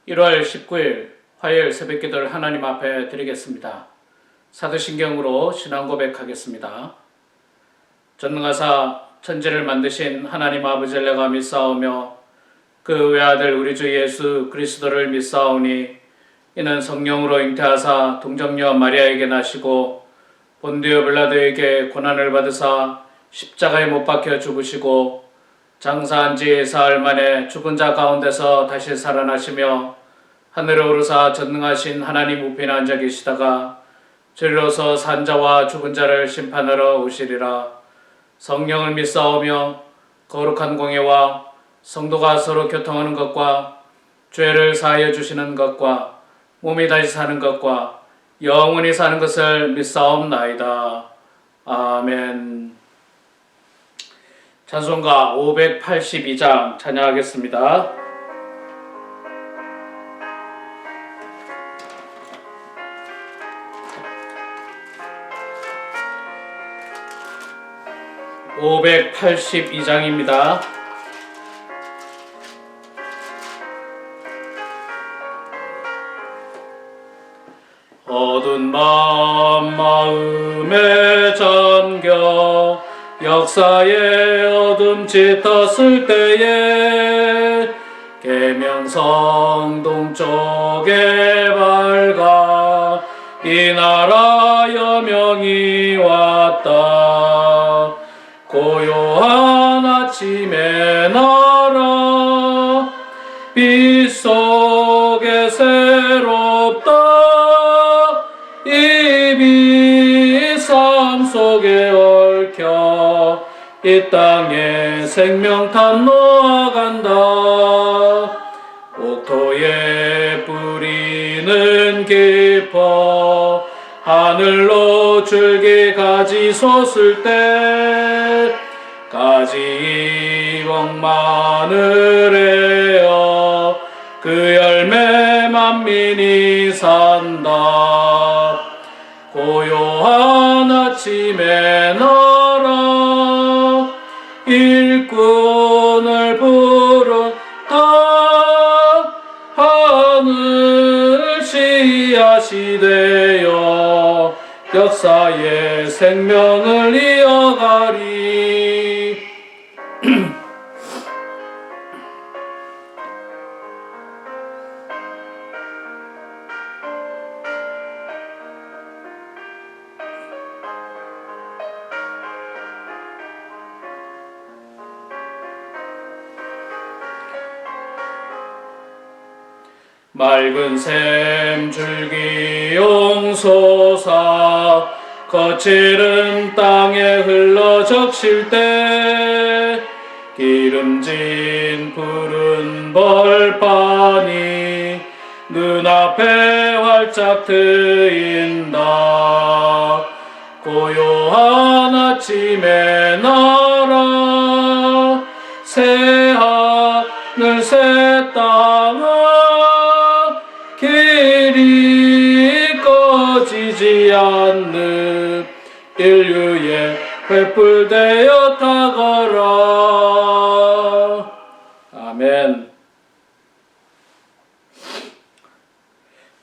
1월 19일 화요일 새벽기도를 하나님 앞에 드리겠습니다. 사도신경으로 신앙 고백하겠습니다. 전능하사 천지를 만드신 하나님 아버지를 내가 믿사오며 그 외아들 우리 주 예수 그리스도를 믿사오니 이는 성령으로 잉태하사 동정녀 마리아에게 나시고 본디오 빌라도에게 고난을 받으사 십자가에 못 박혀 죽으시고 장사한 지 사흘 만에 죽은 자 가운데서 다시 살아나시며 하늘에 오르사 전능하신 하나님 우편에 앉아 계시다가 저리로서 산 자와 죽은 자를 심판하러 오시리라. 성령을 믿사오며 거룩한 공예와 성도가 서로 교통하는 것과 죄를 사하여 주시는 것과 몸이 다시 사는 것과 영원히 사는 것을 믿사옵나이다. 아멘. 찬송가 582장 찬양하겠습니다. (582장입니다) 어두운 밤 마음에 잠겨 역사의 어둠 짙었을 때에 계명성 동쪽에 밝아 이 나라 여명이 왔다. 고요한 아침의 나라 빛 속에 새롭다. 이 빛 삶 속에 얽혀 이 땅에 생명탄 놓아간다. 옥토의 뿌리는 깊어 하늘로 줄기 가지 솟을 때 가지 이봉 마늘에어 그 열매 만민이 산다. 고요한 아침의 나라 일꾼을 부른다. 하늘 씨앗이 되어 역사의 생명을 이어가리. 맑은 샘 줄기 용솟아 거칠은 땅에 흘러 적실 때 기름진 푸른 벌판이 눈앞에 활짝 트인다. 고요한 아침의 나라 새하늘 새 땅아 길이 꺼지지 않는 인류의 횃불 되어 타거라. 아멘.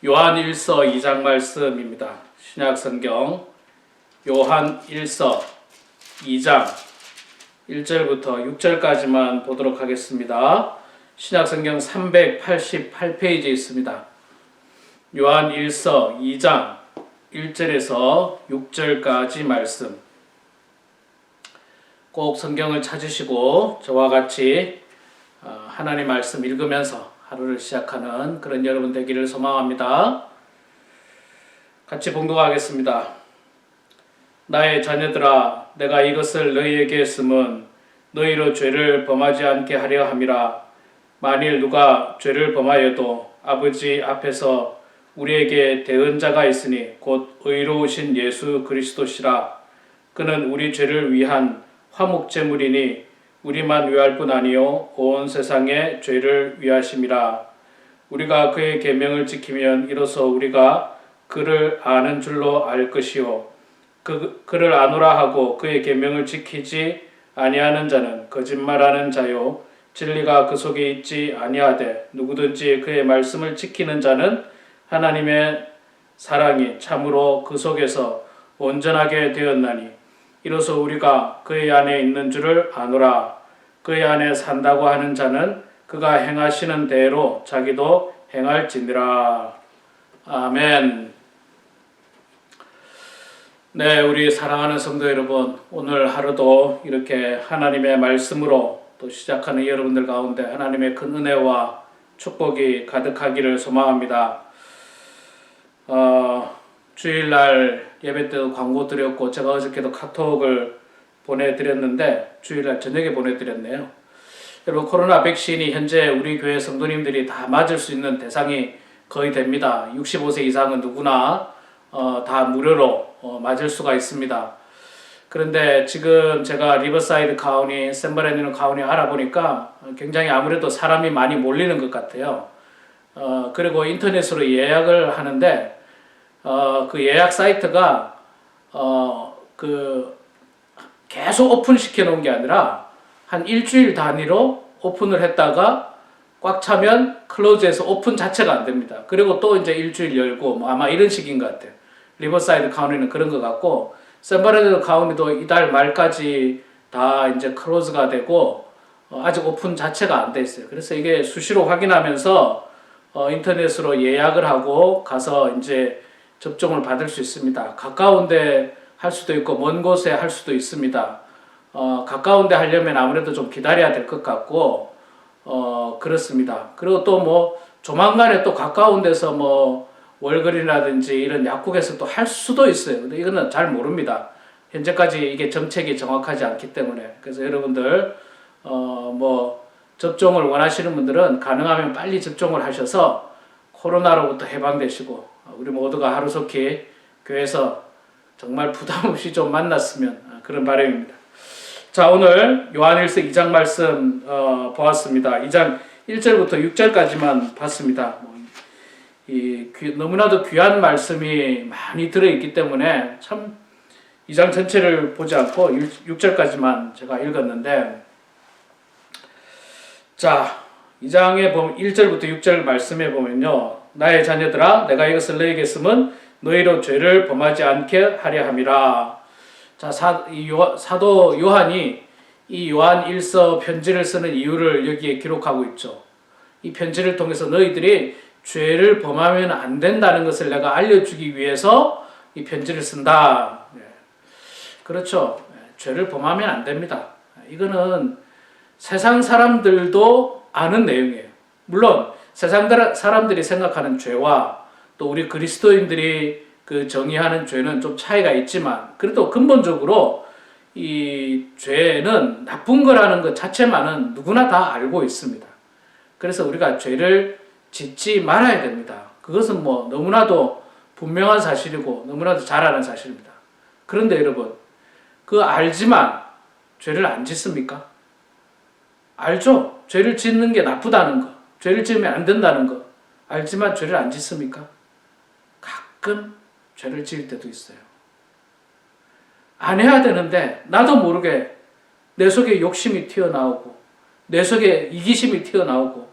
요한 1서 2장 말씀입니다. 신약성경 요한 1서 2장 1절부터 6절까지만 보도록 하겠습니다. 신약성경 388페이지에 있습니다. 요한 1서 2장 1절에서 6절까지 말씀. 꼭 성경을 찾으시고 저와 같이 하나님 말씀 읽으면서 하루를 시작하는 그런 여러분 되기를 소망합니다. 같이 봉독하겠습니다. 나의 자녀들아, 내가 이것을 너희에게 했음은 너희로 죄를 범하지 않게 하려 함이라. 만일 누가 죄를 범하여도 아버지 앞에서 우리에게 대언자가 있으니 곧 의로우신 예수 그리스도시라. 그는 우리 죄를 위한 화목제물이니 우리만 위할 뿐 아니요 온 세상의 죄를 위하심이라. 우리가 그의 계명을 지키면 이로써 우리가 그를 아는 줄로 알 것이요 그를 아노라 하고 그의 계명을 지키지 아니하는 자는 거짓말하는 자요 진리가 그 속에 있지 아니하되 누구든지 그의 말씀을 지키는 자는 하나님의 사랑이 참으로 그 속에서 온전하게 되었나니 이로써 우리가 그의 안에 있는 줄을 아노라. 그의 안에 산다고 하는 자는 그가 행하시는 대로 자기도 행할지니라. 아멘. 네, 우리 사랑하는 성도 여러분, 오늘 하루도 이렇게 하나님의 말씀으로 또 시작하는 여러분들 가운데 하나님의 큰 은혜와 축복이 가득하기를 소망합니다. 주일날 예배 때도 광고 드렸고 제가 어저께도 카톡을 보내드렸는데 주일날 저녁에 보내드렸네요. 여러분, 코로나 백신이 현재 우리 교회 성도님들이 다 맞을 수 있는 대상이 거의 됩니다. 65세 이상은 누구나 다 무료로 맞을 수가 있습니다. 그런데 지금 제가 리버사이드 카운티, 샌버레니노 카운티 알아보니까 굉장히 아무래도 사람이 많이 몰리는 것 같아요. 그리고 인터넷으로 예약을 하는데 그 예약 사이트가 계속 오픈시켜 놓은 게 아니라 한 일주일 단위로 오픈을 했다가 꽉 차면 클로즈해서 오픈 자체가 안 됩니다. 그리고 또 이제 일주일 열고 뭐 아마 이런 식인 것 같아요. 리버사이드 카운티는 그런 것 같고 샌버레니노 카운티도 이달 말까지 다 이제 클로즈가 되고 아직 오픈 자체가 안 돼 있어요. 그래서 이게 수시로 확인하면서 인터넷으로 예약을 하고 가서 이제 접종을 받을 수 있습니다. 가까운데 할 수도 있고 먼 곳에 할 수도 있습니다. 가까운데 하려면 아무래도 좀 기다려야 될 것 같고 그렇습니다. 그리고 또 뭐 조만간에 또 가까운 데서 뭐 월거리라든지 이런 약국에서 또 할 수도 있어요. 근데 이거는 잘 모릅니다. 현재까지 이게 정책이 정확하지 않기 때문에. 그래서 여러분들 뭐 접종을 원하시는 분들은 가능하면 빨리 접종을 하셔서 코로나로부터 해방되시고 우리 모두가 하루속히 교회에서 정말 부담 없이 좀 만났으면 그런 바람입니다. 자, 오늘 요한일서 2장 말씀 보았습니다. 2장 1절부터 6절까지만 봤습니다. 너무나도 귀한 말씀이 많이 들어있기 때문에 참 2장 전체를 보지 않고 6절까지만 제가 읽었는데, 자, 2장에 보면 1절부터 6절 말씀에 보면요, 나의 자녀들아 내가 이것을 너희에게 쓰면 너희로 죄를 범하지 않게 하려 함이라. 자, 사도 요한이 이 요한 1서 편지를 쓰는 이유를 여기에 기록하고 있죠. 이 편지를 통해서 너희들이 죄를 범하면 안 된다는 것을 내가 알려주기 위해서 이 편지를 쓴다. 그렇죠. 죄를 범하면 안 됩니다. 이거는 세상 사람들도 아는 내용이에요. 물론 세상 사람들이 생각하는 죄와 또 우리 그리스도인들이 그 정의하는 죄는 좀 차이가 있지만 그래도 근본적으로 이 죄는 나쁜 거라는 것 자체만은 누구나 다 알고 있습니다. 그래서 우리가 죄를 짓지 말아야 됩니다. 그것은 뭐 너무나도 분명한 사실이고 너무나도 잘 아는 사실입니다. 그런데 여러분, 그 알지만 죄를 안 짓습니까? 알죠? 죄를 짓는 게 나쁘다는 거, 죄를 지으면 안 된다는 거 알지만 죄를 안 짓습니까? 가끔 죄를 지을 때도 있어요. 안 해야 되는데 나도 모르게 내 속에 욕심이 튀어나오고 내 속에 이기심이 튀어나오고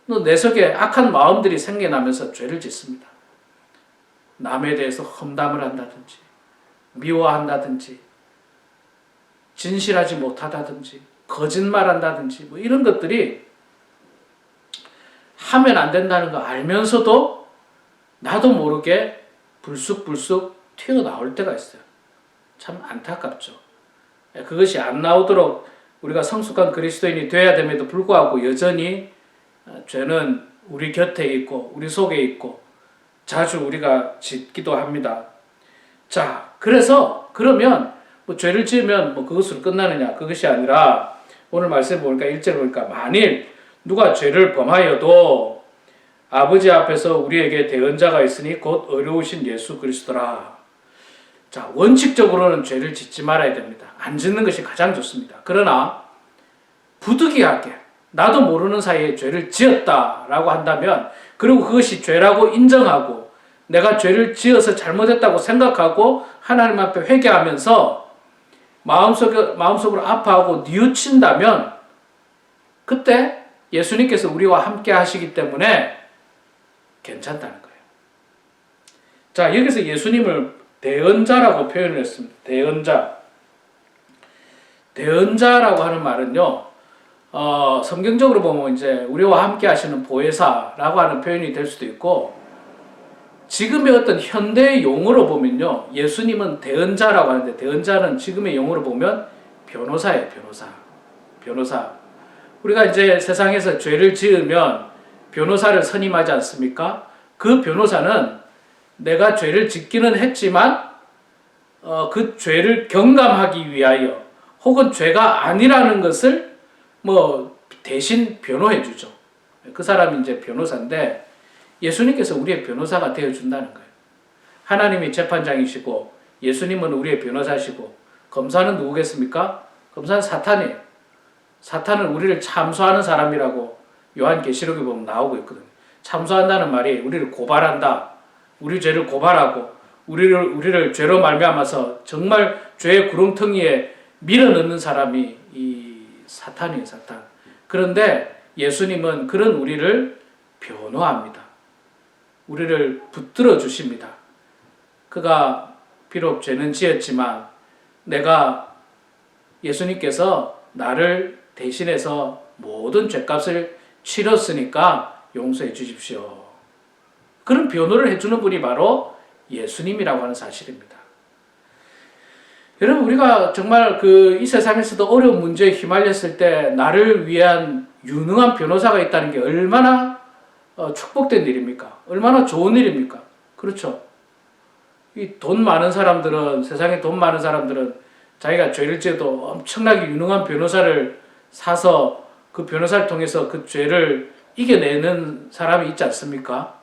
또 내 속에 악한 마음들이 생겨나면서 죄를 짓습니다. 남에 대해서 험담을 한다든지 미워한다든지 진실하지 못하다든지 거짓말한다든지 뭐 이런 것들이 하면 안 된다는 거 알면서도 나도 모르게 불쑥불쑥 튀어나올 때가 있어요. 참 안타깝죠. 그것이 안 나오도록 우리가 성숙한 그리스도인이 되어야 됨에도 불구하고 여전히 죄는 우리 곁에 있고 우리 속에 있고 자주 우리가 짓기도 합니다. 자, 그래서 그러면 뭐 죄를 지으면 뭐 그것으로 끝나느냐, 그것이 아니라 오늘 말씀 보니까 1절 보니까 만일 누가 죄를 범하여도 아버지 앞에서 우리에게 대언자가 있으니 곧 의로우신 예수 그리스도라. 자, 원칙적으로는 죄를 짓지 말아야 됩니다. 안 짓는 것이 가장 좋습니다. 그러나 부득이하게 나도 모르는 사이에 죄를 지었다라고 한다면, 그리고 그것이 죄라고 인정하고 내가 죄를 지어서 잘못했다고 생각하고 하나님 앞에 회개하면서 마음속으로 아파하고 뉘우친다면 그때 예수님께서 우리와 함께 하시기 때문에 괜찮다는 거예요. 자, 여기서 예수님을 대언자라고 표현을 했습니다. 대언자라고 하는 말은요, 성경적으로 보면 이제 우리와 함께 하시는 보혜사라고 하는 표현이 될 수도 있고, 지금의 어떤 현대의 용어로 보면요, 예수님은 대언자라고 하는데, 대언자는 지금의 용어로 보면 변호사예요, 변호사. 우리가 이제 세상에서 죄를 지으면 변호사를 선임하지 않습니까? 그 변호사는 내가 죄를 짓기는 했지만 그 죄를 경감하기 위하여 혹은 죄가 아니라는 것을 대신 변호해 주죠. 그 사람이 이제 변호사인데, 예수님께서 우리의 변호사가 되어 준다는 거예요. 하나님이 재판장이시고 예수님은 우리의 변호사시고, 검사는 누구겠습니까? 검사는 사탄이에요. 사탄은 우리를 참소하는 사람이라고 요한계시록에 보면 나오고 있거든요. 참소한다는 말이 우리를 고발한다. 우리 죄를 고발하고 우리를 죄로 말미암아서 정말 죄의 구렁텅이에 밀어넣는 사람이 이 사탄이에요, 사탄. 그런데 예수님은 그런 우리를 변호합니다. 우리를 붙들어 주십니다. 그가 비록 죄는 지었지만 예수님께서 나를 대신해서 모든 죄값을 치렀으니까 용서해 주십시오. 그런 변호를 해주는 분이 바로 예수님이라고 하는 사실입니다. 여러분, 우리가 정말 이 세상에서도 어려운 문제에 휘말렸을 때 나를 위한 유능한 변호사가 있다는 게 얼마나 축복된 일입니까? 얼마나 좋은 일입니까? 그렇죠. 이 돈 많은 사람들은, 세상에 돈 많은 사람들은 자기가 죄를 지어도 엄청나게 유능한 변호사를 사서 그 변호사를 통해서 그 죄를 이겨내는 사람이 있지 않습니까?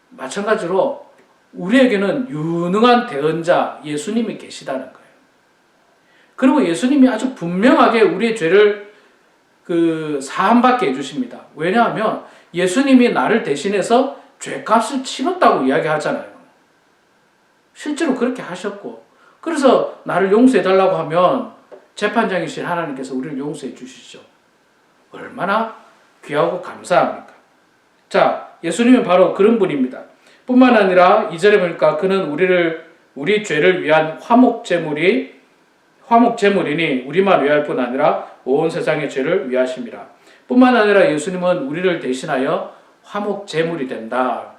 마찬가지로 우리에게는 유능한 대언자 예수님이 계시다는 거예요. 그리고 예수님이 아주 분명하게 우리의 죄를 사함받게 해주십니다. 왜냐하면 예수님이 나를 대신해서 죄값을 치렀다고 이야기하잖아요. 실제로 그렇게 하셨고, 그래서 나를 용서해달라고 하면 재판장이신 하나님께서 우리를 용서해 주시죠. 얼마나 귀하고 감사합니까? 자, 예수님은 바로 그런 분입니다. 뿐만 아니라 2절에 보니까 그는 우리 죄를 위한 화목제물이니 우리만 위할 뿐 아니라 온 세상의 죄를 위하심이라. 뿐만 아니라 예수님은 우리를 대신하여 화목제물이 된다.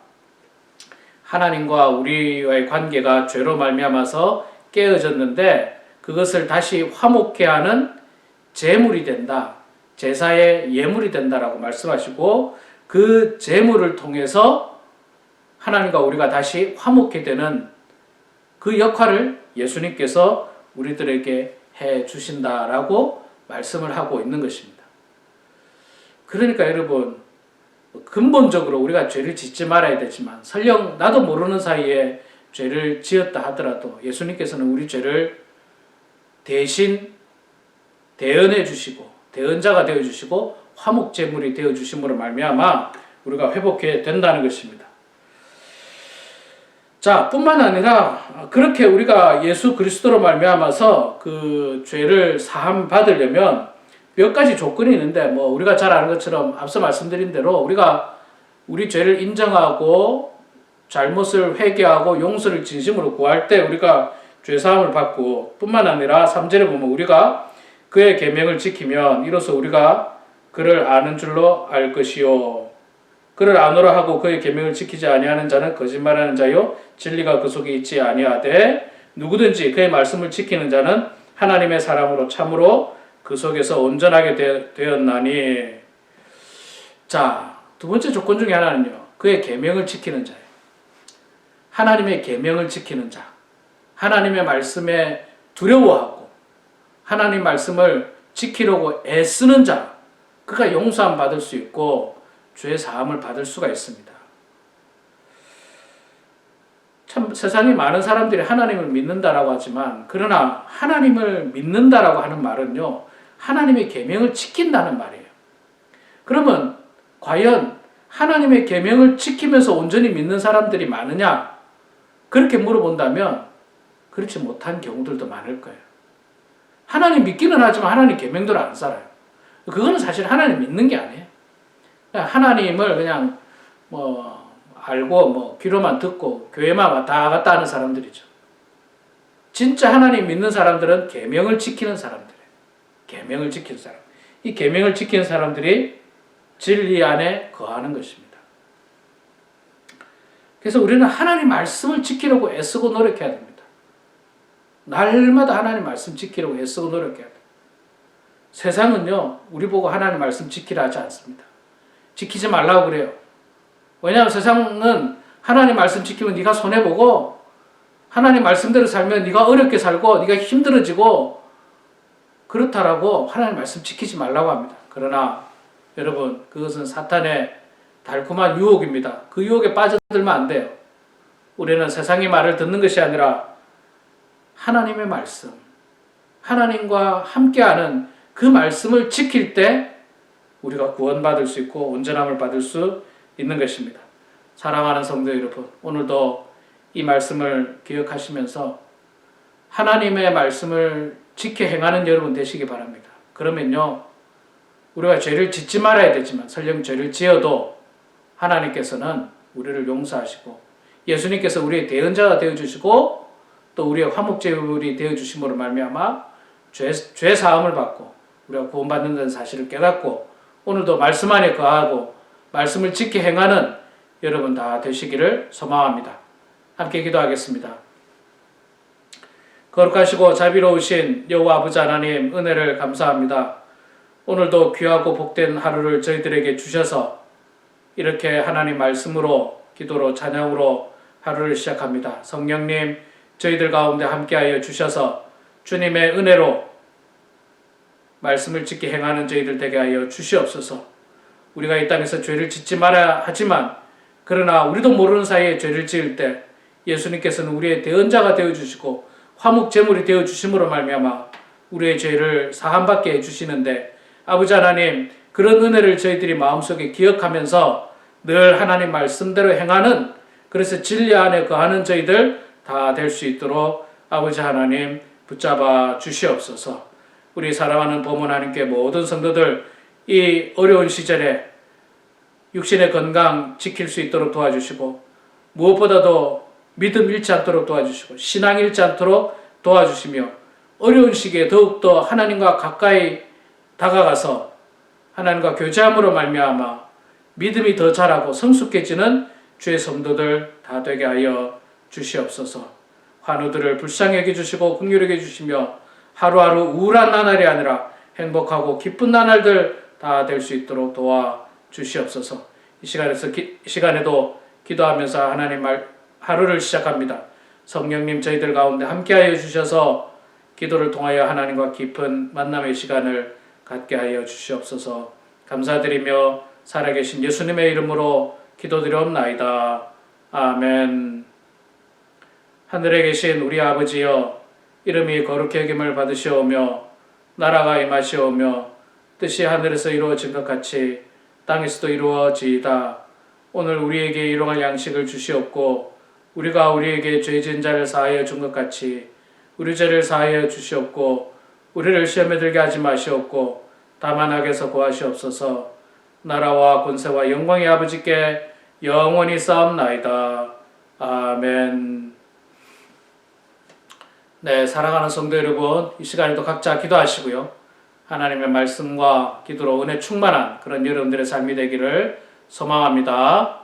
하나님과 우리와의 관계가 죄로 말미암아서 깨어졌는데 그것을 다시 화목케 하는 제물이 된다. 제사의 예물이 된다라고 말씀하시고, 그 제물을 통해서 하나님과 우리가 다시 화목케 되는 그 역할을 예수님께서 우리들에게 해 주신다라고 말씀을 하고 있는 것입니다. 그러니까 여러분, 근본적으로 우리가 죄를 짓지 말아야 되지만, 설령 나도 모르는 사이에 죄를 지었다 하더라도 예수님께서는 우리 죄를 대신 대언해 주시고 대언자가 되어 주시고 화목제물이 되어 주심으로 말미암아 우리가 회복해 된다는 것입니다. 자, 뿐만 아니라 그렇게 우리가 예수 그리스도로 말미암아서 그 죄를 사함 받으려면 몇 가지 조건이 있는데, 우리가 잘 아는 것처럼 앞서 말씀드린 대로 우리가 우리 죄를 인정하고 잘못을 회개하고 용서를 진심으로 구할 때 우리가 죄사함을 받고, 뿐만 아니라 3절에 보면 우리가 그의 계명을 지키면 이로써 우리가 그를 아는 줄로 알 것이요, 그를 아노라 하고 그의 계명을 지키지 아니하는 자는 거짓말하는 자요 진리가 그 속에 있지 아니하되 누구든지 그의 말씀을 지키는 자는 하나님의 사람으로 참으로 그 속에서 온전하게 되었나니. 자, 두 번째 조건 중에 하나는요, 그의 계명을 지키는 자예요. 하나님의 계명을 지키는 자, 하나님의 말씀에 두려워하고 하나님 말씀을 지키려고 애쓰는 자, 그가 용서함 받을 수 있고 죄 사함을 받을 수가 있습니다. 참 세상에 많은 사람들이 하나님을 믿는다라고 하지만, 그러나 하나님을 믿는다라고 하는 말은요, 하나님의 계명을 지킨다는 말이에요. 그러면 과연 하나님의 계명을 지키면서 온전히 믿는 사람들이 많으냐? 그렇게 물어본다면 그렇지 못한 경우들도 많을 거예요. 하나님 믿기는 하지만 하나님 계명대로 안 살아요. 그거는 사실 하나님 믿는 게 아니에요. 그냥 하나님을 그냥 뭐 알고 뭐 귀로만 듣고 교회만 왔다 갔다 하는 사람들이죠. 진짜 하나님 믿는 사람들은 계명을 지키는 사람들이에요. 계명을 지키는 사람. 이 계명을 지키는 사람들이 진리 안에 거하는 것입니다. 그래서 우리는 하나님 말씀을 지키려고 애쓰고 노력해야 됩니다. 날마다 하나님 말씀 지키려고 애쓰고 노력해야 돼요. 세상은요, 우리 보고 하나님 말씀 지키라 하지 않습니다. 지키지 말라고 그래요. 왜냐하면 세상은 하나님 말씀 지키면 네가 손해보고 하나님 말씀대로 살면 네가 어렵게 살고 네가 힘들어지고 그렇다라고 하나님 말씀 지키지 말라고 합니다. 그러나 여러분, 그것은 사탄의 달콤한 유혹입니다. 그 유혹에 빠져들면 안 돼요. 우리는 세상의 말을 듣는 것이 아니라 하나님의 말씀, 하나님과 함께하는 그 말씀을 지킬 때 우리가 구원받을 수 있고 온전함을 받을 수 있는 것입니다. 사랑하는 성도 여러분, 오늘도 이 말씀을 기억하시면서 하나님의 말씀을 지켜 행하는 여러분 되시기 바랍니다. 그러면요, 우리가 죄를 짓지 말아야 되지만 설령 죄를 지어도 하나님께서는 우리를 용서하시고 예수님께서 우리의 대언자가 되어주시고 또 우리의 화목제물이 되어주심으로 말미암아 죄 사함을 받고 우리가 구원받는다는 사실을 깨닫고 오늘도 말씀 안에 거하고 말씀을 지켜 행하는 여러분 다 되시기를 소망합니다. 함께 기도하겠습니다. 거룩하시고 자비로우신 여호와 아버지 하나님, 은혜를 감사합니다. 오늘도 귀하고 복된 하루를 저희들에게 주셔서 이렇게 하나님 말씀으로 기도로 찬양으로 하루를 시작합니다. 성령님, 저희들 가운데 함께하여 주셔서 주님의 은혜로 말씀을 지켜 행하는 저희들 되게 하여 주시옵소서. 우리가 이 땅에서 죄를 짓지 말아야 하지만 그러나 우리도 모르는 사이에 죄를 지을 때 예수님께서는 우리의 대언자가 되어주시고 화목제물이 되어주심으로 말미암아 우리의 죄를 사함받게 해주시는데 아버지 하나님, 그런 은혜를 저희들이 마음속에 기억하면서 늘 하나님 말씀대로 행하는, 그래서 진리 안에 거하는 저희들 다 될 수 있도록 아버지 하나님 붙잡아 주시옵소서. 우리 사랑하는 범원 하나님께 모든 성도들 이 어려운 시절에 육신의 건강 지킬 수 있도록 도와주시고 무엇보다도 믿음 잃지 않도록 도와주시고 신앙 잃지 않도록 도와주시며 어려운 시기에 더욱더 하나님과 가까이 다가가서 하나님과 교제함으로 말미암아 믿음이 더 자라고 성숙해지는 주의 성도들 다 되게 하여 주시옵소서. 환우들을 불쌍히 여겨주시고 긍휼히 여겨주시며 하루하루 우울한 나날이 아니라 행복하고 기쁜 나날들 다 될 수 있도록 도와주시옵소서. 이 시간에도 기도하면서 하나님 말 하루를 시작합니다. 성령님 저희들 가운데 함께하여 주셔서 기도를 통하여 하나님과 깊은 만남의 시간을 갖게 하여 주시옵소서. 감사드리며 살아계신 예수님의 이름으로 기도드리옵나이다. 아멘. 하늘에 계신 우리 아버지여, 이름이 거룩히 여김을 받으시오며 나라가 임하시오며 뜻이 하늘에서 이루어진 것 같이 땅에서도 이루어지이다. 오늘 우리에게 일용할 양식을 주시옵고 우리가 우리에게 죄 지은 자를 사하여 준 것 같이 우리 죄를 사하여 주시옵고 우리를 시험에 들게 하지 마시옵고 다만 악에서 구하시옵소서. 나라와 권세와 영광의 아버지께 영원히 쌓옵나이다. 아멘. 네, 사랑하는 성도 여러분, 이 시간에도 각자 기도하시고요. 하나님의 말씀과 기도로 은혜 충만한 그런 여러분들의 삶이 되기를 소망합니다.